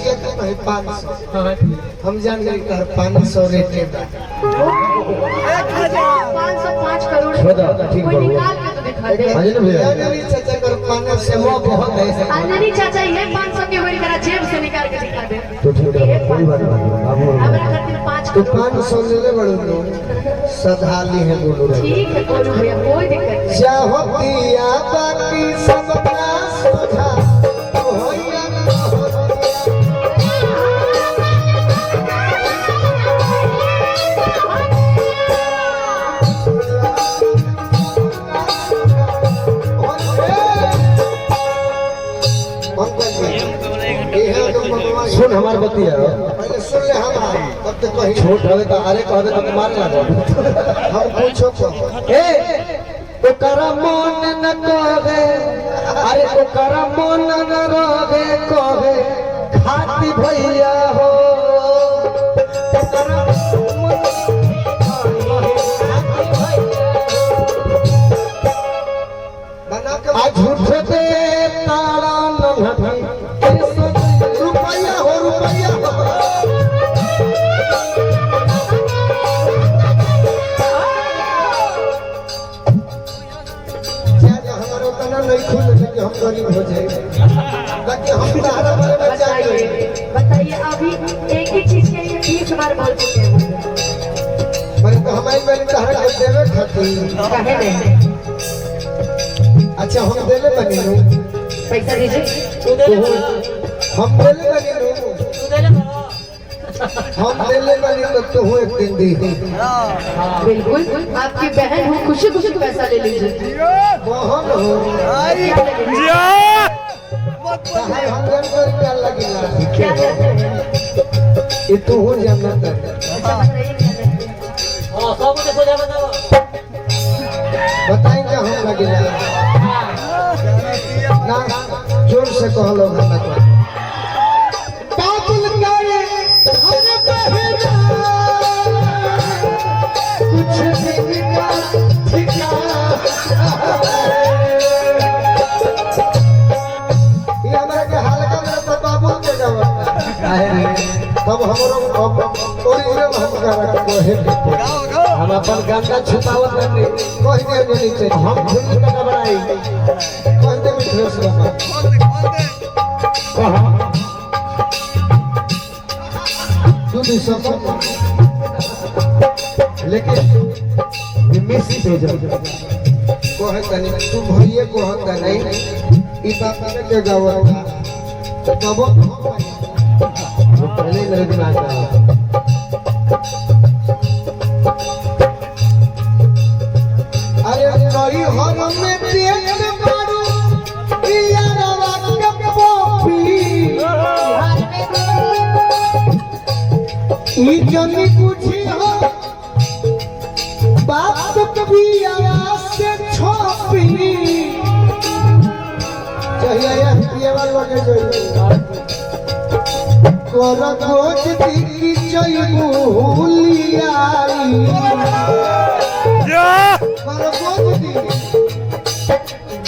रुपया का नहीं 500 हम जान गए कर 500 रेट है 505 करोड़ ठीक कोई निकाल के तो दिखा दे। अंजनी चाचा कर 500 वो बहुत है अंजनी चाचा ये 500 के होई करा जेब से निकाल के दिखा दे। तो ठीक है कोई बात नहीं हमरा खातिर 5 तो 500 ले ले बड़ो लोग सधाली है बोलो ठीक है बोलो भैया कोई दिक्कत नहीं। चाहो दिया बाकी सब ना सोचा होया ना सुन हमार बतिया पहले सुन ले हम तब तक कहीं छोट हवे तो अरे कहबे तो मार ना हम पूछो ए तो करा मन न कहे अरे तो करा मन न रहे कहे खाती भैया हो तो करा मन बना के आ झूठ पे तारा न भई रुपया हो रुपया हमारा उतना नहीं खुल कि हम गरीब हो जाए बाकी हम तारा बड़े बताइए अभी एक ही चीज के लिए 20 बार बोल चुके हैं मैंने तो हमारी मैंने तारा के देवे खातिर कहे नहीं। अच्छा हम देले बनी नु पैसा दीजिए हम देले बनी नु हम देले बनी तो तू एक दिन दी बिल्कुल आपकी बहन हो खुशी खुशी पैसा ले लीजिए। मोहन हो चाहे हम देन को क्या लगेगा क्या कहते हैं? ये तू हो जानना अच्छा बताइए क्या कहते हैं? बताएंगे हम लगेगा ना जोर से कह लो ना बाबुल करे हम कहना कुछ नहीं का ठिका ये हमारे के हल्का में तो बाबुल के गावा तब हमरो ओरिजिनल हम गाना को है हम अपन गंगा छुपावत नहीं कोई नहीं नीचे हम खुद का घबराई कहते मिठो से कहा तू भी सब लेकिन मिसी भेज को है तनी तू भइए को है नहीं ई बात के गावा तो कब पहले मेरे दिमाग में अरे नई हर में पेट मारू पिया रवा के पोपी ई जनी कुछी हो बात तो कभी आवाज से छोपी चाहिए या पिया वाला के जोई कर गोज दिखी जई भूलियाई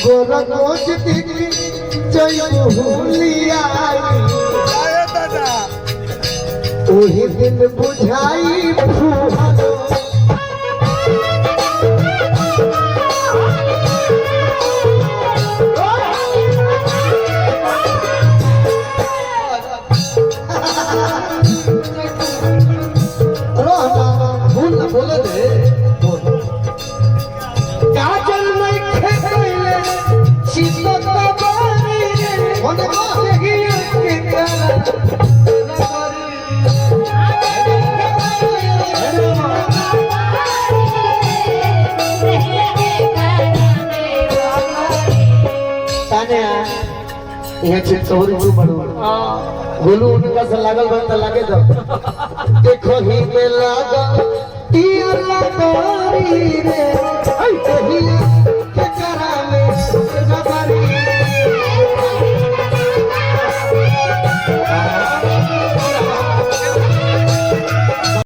गोरगोज दिखी जई भूलियाई ओही दिन बुझाई फूलो बोले दे काजल में खेले सीता का बानी होने वाले ही के ताने ये चितौरी तू बड़ू बोलू उनका से लागल बनता लागे दो देखो ही में लागल तीर लगोरी